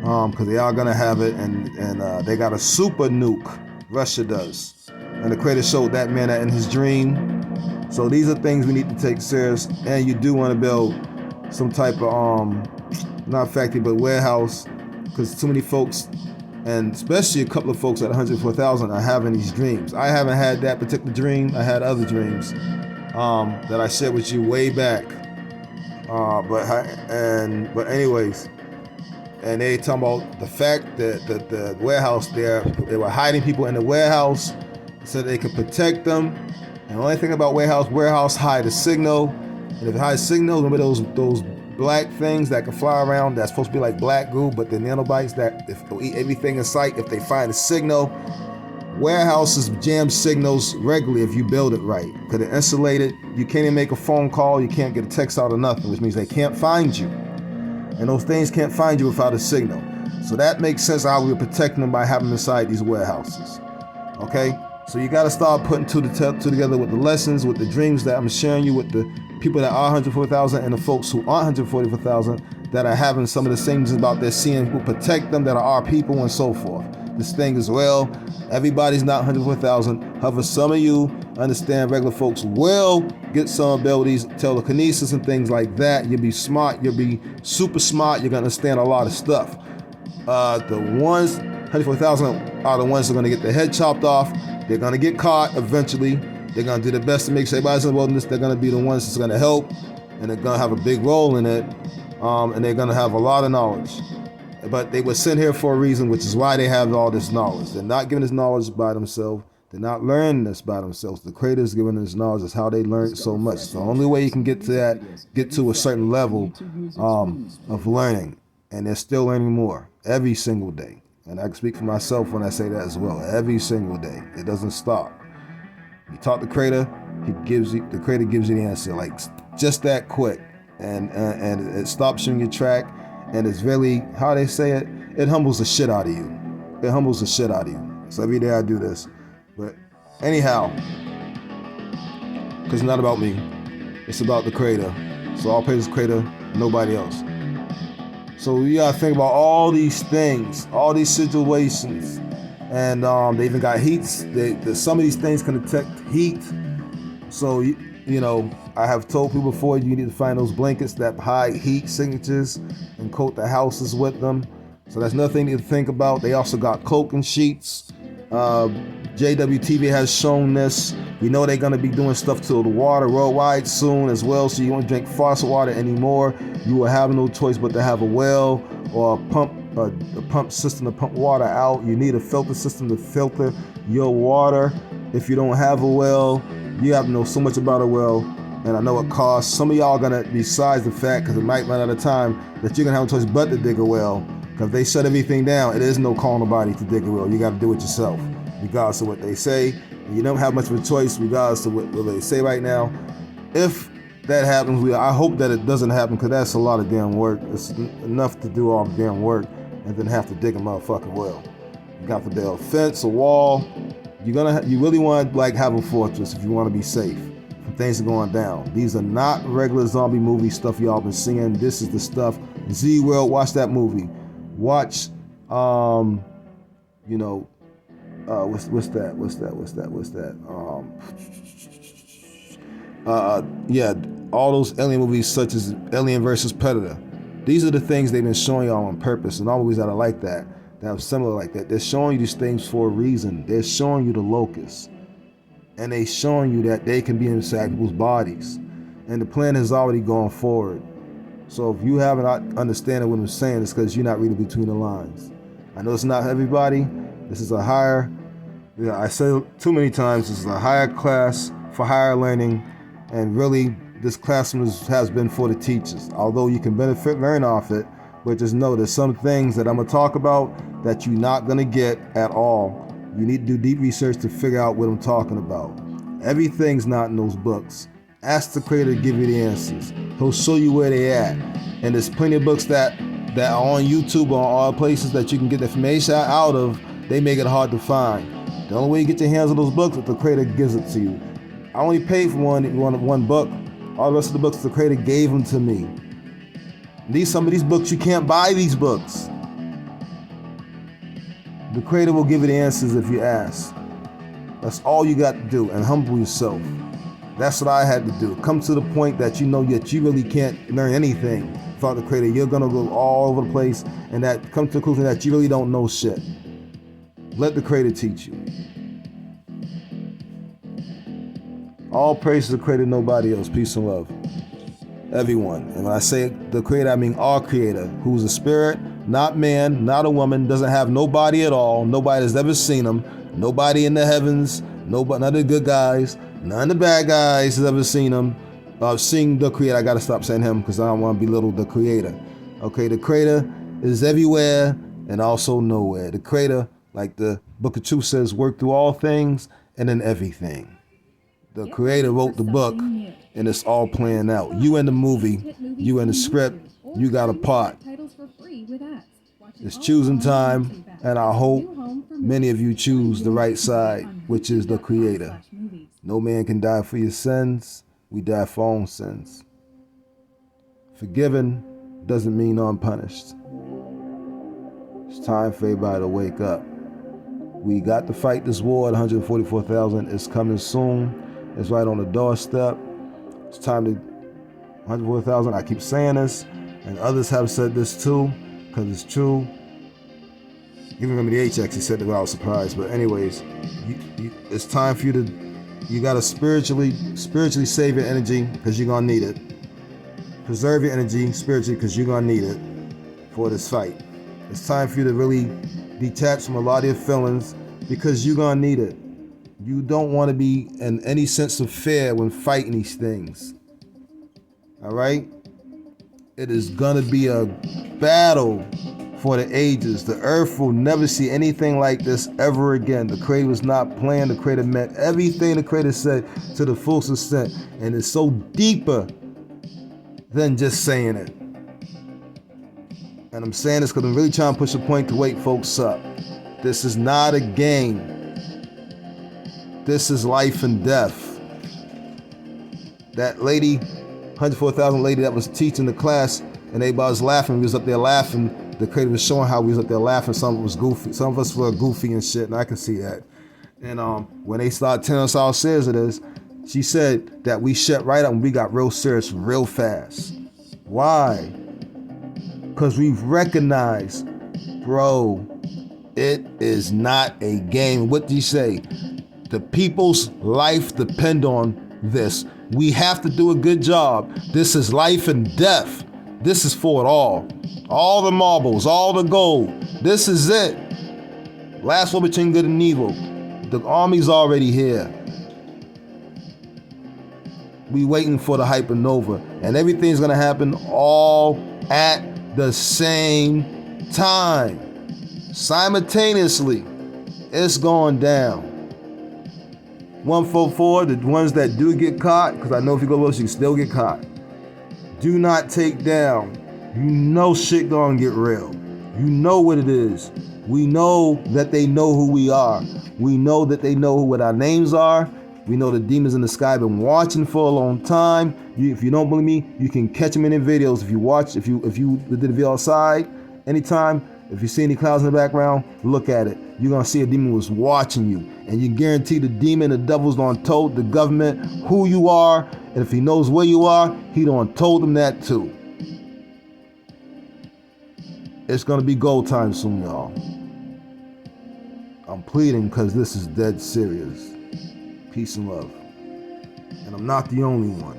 because they are gonna have it, and they got a super nuke. Russia does, and the creator showed that man that in his dream. So these are things we need to take serious, and you do want to build some type of not factory but warehouse, because too many folks, and especially a couple of folks at 104,000 are having these dreams. I haven't had that particular dream. I had other dreams that I shared with you way back. But anyways, and they talking about the fact that the warehouse there, they were hiding people in the warehouse so they could protect them. And the only thing about warehouse hide a signal. And if it hides signal, remember those black things that can fly around that's supposed to be like black goo, but the nanobites that if they'll eat everything in sight if they find a signal. Warehouses jam signals regularly if you build it right. Because they're insulated, you can't even make a phone call, you can't get a text out or nothing, which means they can't find you. And those things can't find you without a signal. So that makes sense how we're protecting them by having them inside these warehouses. Okay? So you got to start putting two together with the lessons, with the dreams that I'm sharing you, with the people that are 144,000 and the folks who aren't 144,000 that are having some of the same things about their seeing who protect them, that are our people and so forth. This thing as well, everybody's not 104,000. However, some of you understand regular folks will get some abilities, telekinesis and things like that. You'll be smart, you'll be super smart, you're gonna understand a lot of stuff. The ones, 104,000 are the ones that are gonna get their head chopped off. They're gonna get caught eventually. They're gonna do their best to make sure everybody's in the wilderness. They're gonna be the ones that's gonna help, and they're gonna have a big role in it, and they're gonna have a lot of knowledge. But they were sent here for a reason, which is why they have all this knowledge. They're not giving this knowledge by themselves. They're not learning this by themselves. The creator is giving this knowledge. Is how they learned so much. The only way you can get to that, get to a certain level of learning, and they're still learning more every single day. And I can speak for myself when I say that as well. Every single day, it doesn't stop. You talk to the creator, the creator gives you the answer, like just that quick, and it stops you in your track. And it's really, how they say it, it humbles the shit out of you. It humbles the shit out of you. So every day I do this. But anyhow, because it's not about me. It's about the creator. So all praise the creator, nobody else. So you gotta think about all these things, all these situations. And they even got heats. Some of these things can detect heat. So, you know, I have told people before, you need to find those blankets that hide heat signatures and coat the houses with them. So that's another thing to think about. They also got cloaking sheets. JWTV has shown this. We know they're going to be doing stuff to the water worldwide soon as well. So you won't drink faucet water anymore. You will have no choice but to have a well or a pump system to pump water out. You need a filter system to filter your water. If you don't have a well, you have to know so much about a well, and I know it costs. Some of y'all are gonna, besides the fact, because it might run out of time, that you're gonna have no choice but to dig a well. Because if they shut everything down, it is no calling nobody to dig a well. You gotta do it yourself, regardless of what they say. You don't have much of a choice, regardless of what they say right now. If that happens, I hope that it doesn't happen, because that's a lot of damn work. It's enough to do all the damn work and then have to dig a motherfucking well. You got to build a fence, a wall. You really want to like have a fortress if you want to be safe when things are going down. These are not regular zombie movie stuff y'all been seeing. This is the stuff. Z World, watch that movie. Watch, you know, what's that? Yeah, all those alien movies such as Alien versus Predator. These are the things they've been showing y'all on purpose, and all movies that are like that are similar like that. They're showing you these things for a reason. They're showing you the locusts, and they're showing you that they can be inside people's bodies, and the plan is already going forward. So if you haven't understanding what I'm saying, it's because you're not reading between the lines. I know it's not everybody. This is a higher, I say too many times, this is a higher class for higher learning, and really this classroom has been for the teachers. Although you can learn off it, but just know there's some things that I'm gonna talk about that you're not gonna get at all. You need to do deep research to figure out what I'm talking about. Everything's not in those books. Ask the creator to give you the answers. He'll show you where they at. And there's plenty of books that are on YouTube or all places that you can get the information out of. They make it hard to find. The only way you get your hands on those books is the creator gives it to you. I only paid for one book. All the rest of the books the creator gave them to me. Some of these books, you can't buy these books. The Creator will give you the answers if you ask. That's all you got to do, and humble yourself. That's what I had to do. Come to the point that you know that you really can't learn anything without the Creator. You're gonna go all over the place, and that come to the conclusion that you really don't know shit. Let the Creator teach you. All praise to the Creator, nobody else. Peace and love. Everyone. And when I say the Creator, I mean our Creator, who's a spirit, not man, not a woman, doesn't have nobody at all. Nobody has ever seen him. Nobody in the heavens, none of the good guys, none of the bad guys has ever seen him. Seeing the Creator. I gotta stop saying him because I don't want to belittle the Creator. Okay, the Creator is everywhere and also nowhere. The Creator, like the Book of Truth says, work through all things and in everything. The Creator wrote the book and it's all playing out. You in the movie, you in the script, you got a part. It's choosing time, and I hope many of you choose the right side, which is the Creator. No man can die for your sins. We die for our own sins. Forgiven doesn't mean unpunished. It's time for everybody to wake up. We got to fight this war at 144,000. It's coming soon. It's right on the doorstep. It's time to 144,000. I keep saying this, and others have said this too, because it's true. Even remember the HX, he said that I was surprised. But anyways, it's time for you to, you gotta spiritually save your energy because you're gonna need it. Preserve your energy spiritually because you're gonna need it for this fight. It's time for you to really detach from a lot of your feelings because you're gonna need it. You don't want to be in any sense of fear when fighting these things. All right? It is gonna be a battle for the ages. The earth will never see anything like this ever again. The Creator was not playing. The Creator meant everything the Creator said to the full extent. And it's so deeper than just saying it. And I'm saying this because I'm really trying to push a point to wake folks up. This is not a game. This is life and death. That lady, 104,000 lady that was teaching the class, and everybody was laughing. We was up there laughing. The Creator was showing how we was up there laughing. Some of us was goofy. Some of us were goofy and shit, and I can see that. And when they started telling us how serious it is, she said that we shut right up and we got real serious real fast. Why? Because we've recognized, bro, it is not a game. What do you say? The people's life depend on this. We have to do a good job. This is life and death. This is for it all. All the marbles, all the gold. This is it. Last war between good and evil. The army's already here. We waiting for the hypernova. And everything's gonna happen all at the same time. Simultaneously. It's going down. 144, the ones that do get caught, because I know if you go low, you can still get caught. Do not take down. You know shit gonna get real. You know what it is. We know that they know who we are. We know that they know what our names are. We know the demons in the sky have been watching for a long time. If you don't believe me, you can catch them in the videos. If you watch, if you did the video outside, anytime, if you see any clouds in the background, look at it. You're gonna see a demon was watching you. And you guarantee the demon, the devil's done told the government who you are. And if he knows where you are, he done told them that too. It's gonna be go time soon, y'all. I'm pleading because this is dead serious. Peace and love. And I'm not the only one.